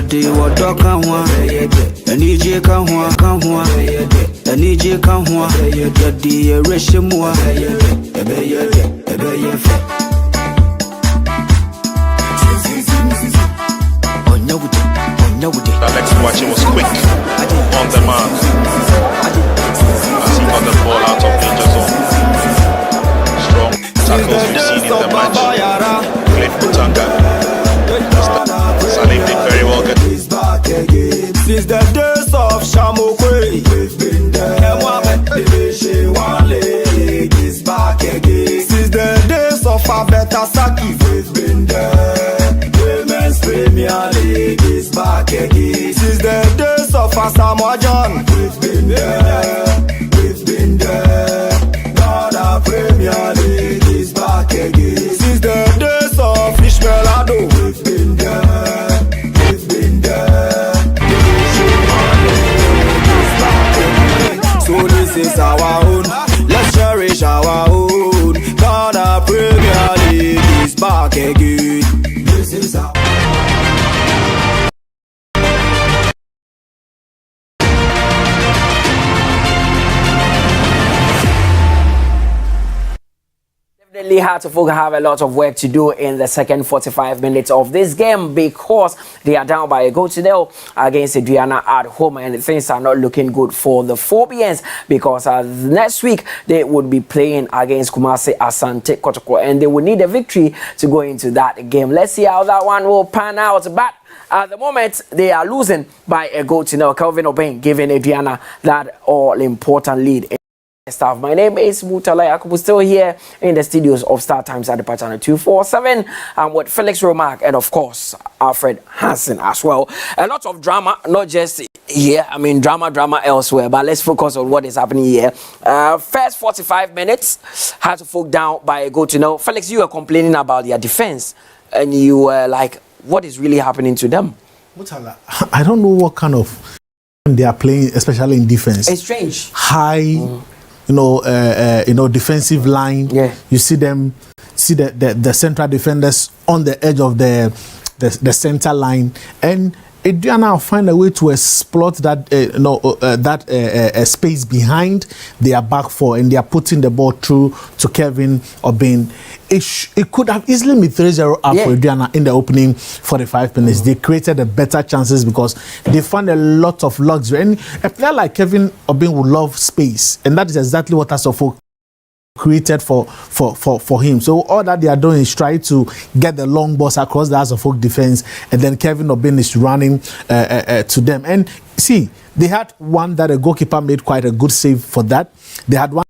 Yadi wado kanwa, Anije kanwa, Anije kanwa, Yadi reshimwa, That next watching was quick, on the mark, as he got the ball out of danger zone. Strong tackles we've seen in the match. Cliff Mutanga. Salim did very well. Since the days of Shamokwe, we've been there. Is back again. Since the days of Abeta Saki, we've been there. Women's Premier League is back again. Since the days of Asamoah John, we've been there. We've been there. Ghana Premier League is back again. Since the days of Ishmael Ado, we've been there. We've been there. So this is our own. Let's cherish our own. Ghana Premier League is back again. This is our Definitely had to have a lot of work to do in the second 45 minutes of this game because they are down by a goal to nil against Aduana at home, and things are not looking good for the Phobians because next week they would be playing against Kumasi Asante Kotoko, and they would need a victory to go into that game. Let's see how that one will pan out, but at the moment, they are losing by a goal to nil. Kelvin Obeng giving Aduana that all-important lead. Staff. My name is Mutala Yakubu, still here in the studios of Star Times at the channel 247. I'm with Felix Romack and of course Alfred Hansen as well. A lot of drama, not just here. I mean drama elsewhere, but let's focus on what is happening here. First 45 minutes had to folk down by a goal to nil. Felix, you were complaining about their defense and you were like, what is really happening to them? Mutala, I don't know what kind of they are playing, especially in defense. It's strange. High defensive line. Yeah. You see them, the central defenders on the edge of the center line, and Aduana find a way to exploit that space behind their back four, and they are putting the ball through to Kevin Obeng. It could have easily been 3-0 up for Aduana in the opening 45 minutes. They created a better chances because they found a lot of luxury, and a player like Kevin Obeng would love space, and that is exactly what Asofo created for him. So all that they are doing is try to get the long balls across the Asofo defense, and then Kevin Obeng is running to them. And see, they had one that a goalkeeper made quite a good save for that. They had one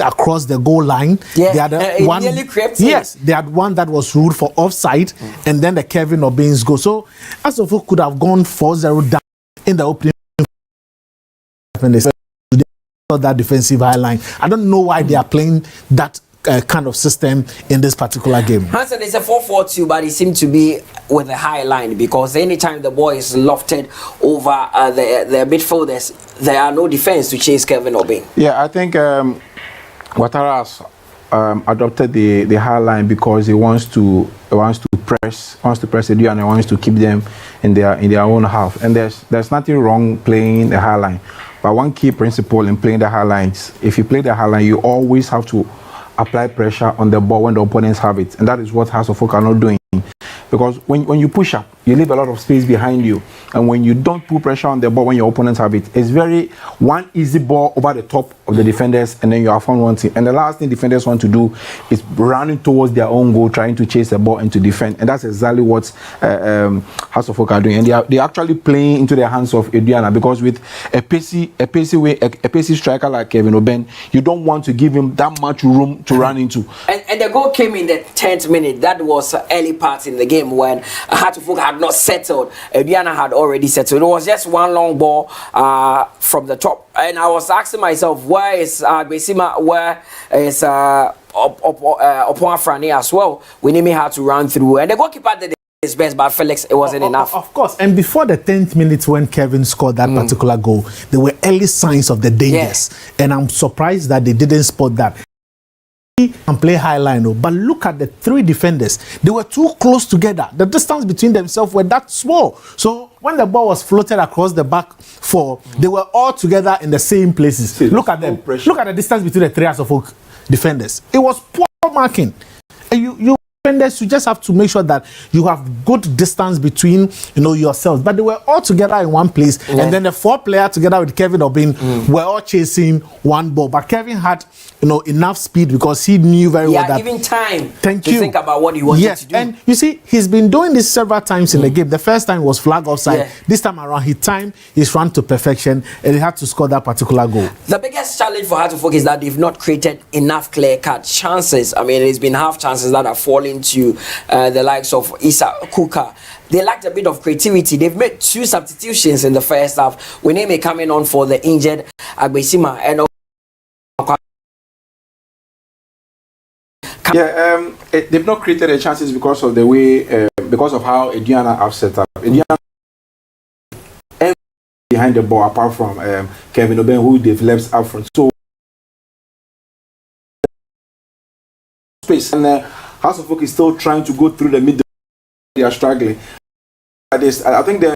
across the goal line. Yeah, they had one. Yes, they had one that was ruled for offside, and then the Kevin Obeng's goal. So Asofo could have gone 4-0 down in the opening. That defensive high line. I don't know why they are playing that kind of system in this particular game. Hansen, it's a 4-4-2, but it seems to be with a high line because anytime the ball is lofted over the midfielders, there are no defense to chase Kevin Obeng. Yeah, I think Ouattara has adopted the high line because he wants to press Aduana and wants to keep them in their own half. And there's nothing wrong playing the high line. But one key principle in playing the high lines, if you play the high line, you always have to apply pressure on the ball when the opponents have it. And that is what House of Folk are not doing. Because when you push up, you leave a lot of space behind you. And when you don't put pressure on the ball when your opponents have it, it's very one easy ball over the top of the defenders, and then you have found one thing. And the last thing defenders want to do is running towards their own goal, trying to chase the ball and to defend. And that's exactly what House of Folk are doing. And they're actually playing into the hands of Aduana, because with a pacey striker like Kevin Obeng, you don't want to give him that much room to run into. And the goal came in the 10th minute. That was early part in the game when House of Folk had not settled. Aduana had already settled. It was just one long ball from the top. And I was asking myself, where is Besima? Where is Opuafrani as well? We need me how to run through. And the goalkeeper did his best, but Felix, it wasn't enough. Of course. And before the 10th minute when Kevin scored that particular goal, there were early signs of the dangers. And I'm surprised that they didn't spot that. and play high line, but look at the three defenders. They were too close together. The distance between themselves were that small. So when the ball was floated across the back four, they were all together in the same places. Look at them. Look at the distance between the three Suffolk defenders. It was poor marking. And you defenders, you just have to make sure that you have good distance between yourselves. But they were all together in one place, and then the four players together with Kevin Obin were all chasing one ball. But Kevin had enough speed because he knew very well that even time to think about what he wanted to do. And you see, he's been doing this several times in the game. The first time was flag offside. This time around, he timed his run to perfection, and he had to score that particular goal. The biggest challenge for Hearts of Oak is that they've not created enough clear-cut chances. I mean, it's been half chances that are falling to the likes of Issa Kuka. They lacked a bit of creativity. They've made 2 substitutions in the first half. Wineme coming on for the injured Agbesima, and they've not created the chances because of the way, because of how Aduana have set up. Aduana behind the ball, apart from Kevin Oben, who they've left up front. So space, and House of Oak is still trying to go through the middle. They are struggling. I think the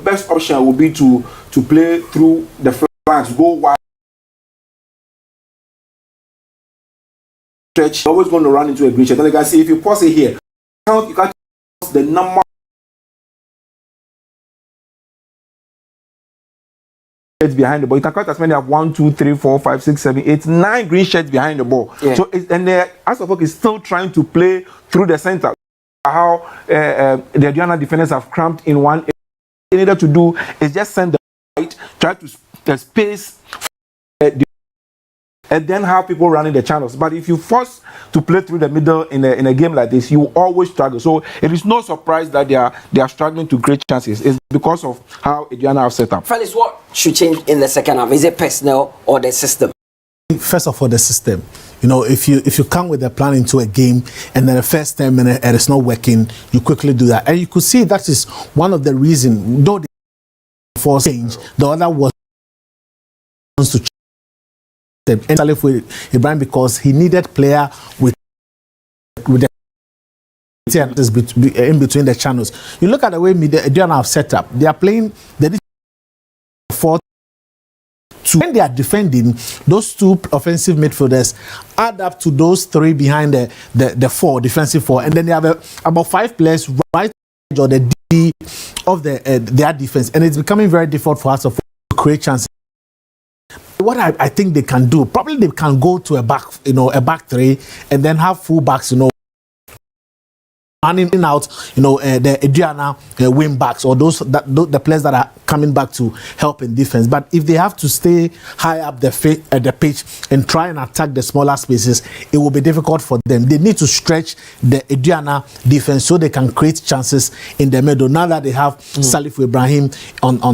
best option would be to play through the flanks, go wide. Stretch, always going to run into a breach. And then you can see, if you pause it here, you can the number behind the ball. You can count as many as 1, 2, 3, 4, 5, 6, 7, 8, 9 green shirts behind the ball. So the House of Oak is still trying to play through the center. How the Aduana defenders have cramped in one. They needed to do is just send the right, try to space, and then have people running the channels. But if you force to play through the middle in a game like this, you always struggle. So it is no surprise that they are struggling to create chances. It's because of how Aduana have set up. Felix, what should change in the second half? Is it personnel or the system? First of all, the system. If you come with a plan into a game and then the first 10 minutes and it's not working, you quickly do that. And you could see that is one of the reasons, though they force change, the other was to change them. And with Ibrahim, because he needed player with the in between the channels. You look at the way Aduana have set up. They are playing the 4. When they are defending, those 2 offensive midfielders add up to those 3 behind the 4 defensive 4, and then they have about 5 players right or the D of their defense, and it's becoming very difficult for us to create chances. What I think they can do, probably they can go to a back 3, and then have full backs, running out, the Aduana wing backs, or the players that are coming back to help in defense. But if they have to stay high up the pitch and try and attack the smaller spaces, it will be difficult for them. They need to stretch the Aduana defense so they can create chances in the middle. Now that they have Salif Ibrahim on,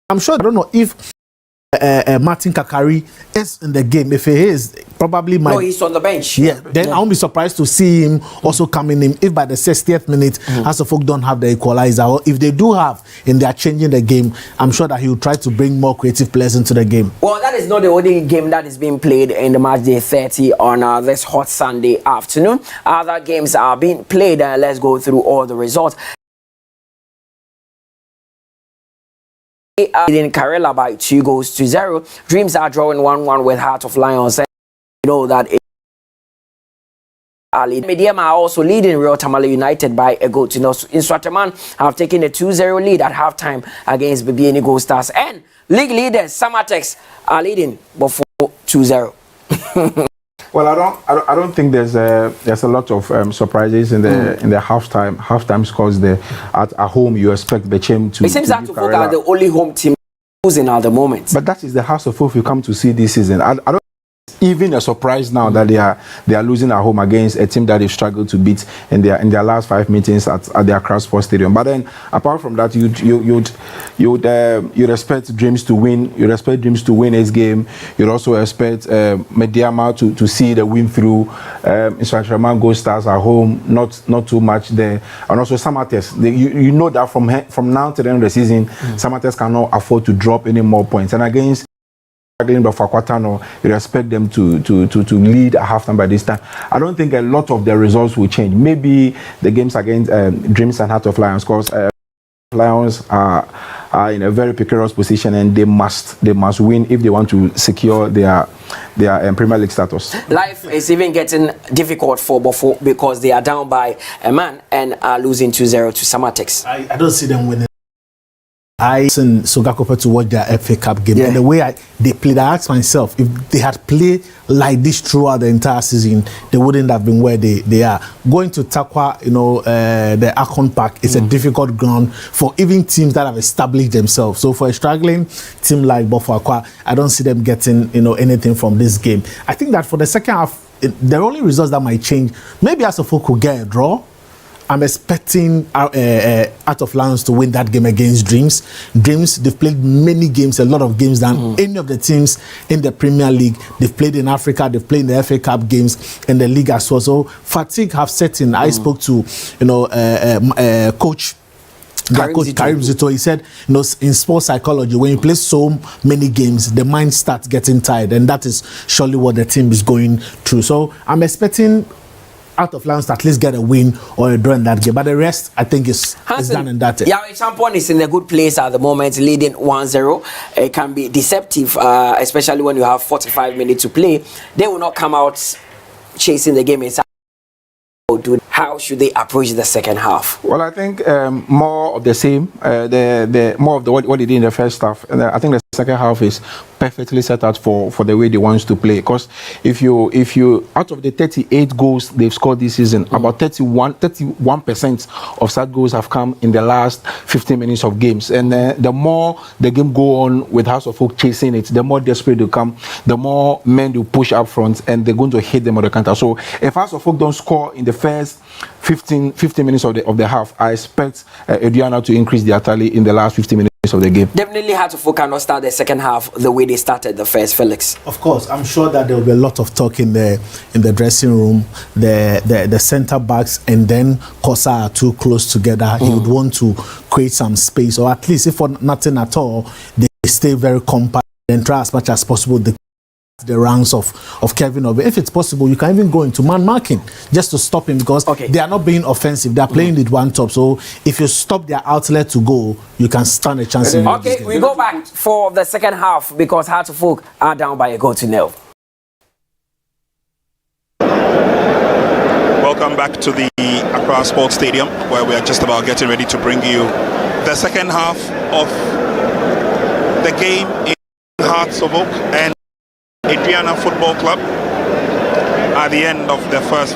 I'm sure, I don't know if Martin Kakari is in the game. If he is, probably might. No, he's on the bench. Yeah, then I won't be surprised to see him also coming in. If by the 60th minute, House of Oak don't have the equalizer, or if they do have and they are changing the game, I'm sure that he will try to bring more creative players into the game. Well, that is not the only game that is being played in the match day 30 on this hot Sunday afternoon. Other games are being played, and let's go through all the results. In Karela by 2-0. Dreams are drawing 1-1 with Heart of Lions. And you know that Mediama are also leading Real Tamale United by a goal to nil. Instrataman have taken a 2-0 lead at halftime against Bibiani Gold Stars. And league leaders Samatex are leading but for 2-0. Well, I don't think there's a lot of surprises in the halftime scores there. At home, you expect the team to. It seems that Oak are the only home team losing at the moment. But that is the House of Oak you come to see this season. I don't even a surprise now that they are losing at home against a team that they've struggled to beat in their last 5 meetings at their Accra Sports Stadium. But then, apart from that, you'd expect Dreams to win. You'd expect Dreams to win his game. You'd also expect Mediama to see the win through. Instructor Gold Stars at home, not too much there, and also Samatex. You know that from now to the end of the season, Samatex cannot afford to drop any more points. And against struggling, but for Quatano, you expect them to lead at halftime by this time. I don't think a lot of the results will change. Maybe the games against Dreams and Heart of Lions, because Lions are in a very precarious position, and they must win if they want to secure their Premier League status. Life is even getting difficult for Bofo because they are down by a man and are losing 2-0 to Samatex. I don't see them winning. I sent Sogakope to watch their FA Cup game, and the way they played, I asked myself, if they had played like this throughout the entire season, they wouldn't have been where they are. Going to Takwa, the Akon Park is a difficult ground for even teams that have established themselves. So for a struggling team like Bofo Akwa, I don't see them getting anything from this game. I think that for the second half, the only results that might change, maybe Asofo could get a draw. I'm expecting Heart of Lions to win that game against Dreams. Dreams, they've played many games, a lot of games than any of the teams in the Premier League. They've played in Africa, they've played in the FA Cup games, in the league as well. So fatigue have set in. I spoke to coach Karim Zito. He said, in sports psychology, when you play so many games, the mind starts getting tired, and that is surely what the team is going through. So I'm expecting Heart of Lions to at least get a win or a draw in that game, but the rest I think is done and that. Yeah, Champion is in a good place at the moment, leading 1-0. It can be deceptive, especially when you have 45 minutes to play. They will not come out chasing the game inside. How should they approach the second half? Well, I think more of the same. More of what they did in the first half. And I think the second half is perfectly set out for the way they want to play. Because if you out of the 38 goals they've scored this season, about 31% of such goals have come in the last 15 minutes of games. And the more the game go on with House of Oak chasing it, the more desperate they come, the more men will push up front, and they're going to hit them on the counter. So if House of Oak don't score in the first 15 minutes of the half, I expect Aduana to increase their tally in the last 15 minutes of the game. Definitely Heart of Oak cannot start the second half the way they started the first, Felix. Of course, I'm sure that there will be a lot of talk in the dressing room. The centre backs and then Kosa are too close together. He would want to create some space, or at least if for nothing at all, they stay very compact and try as much as possible the ranks of Kevin Obe. If it's possible, you can even go into man marking just to stop him, because they are not being offensive. They are playing with one top. So if you stop their outlet to go, you can stand a chance. Okay, we go back for the second half because Heart of Oak are down by a goal to nil. Welcome back to the Accra Sports Stadium, where we are just about getting ready to bring you the second half of the game in Hearts of Oak and Aduana Football Club. At the end of the first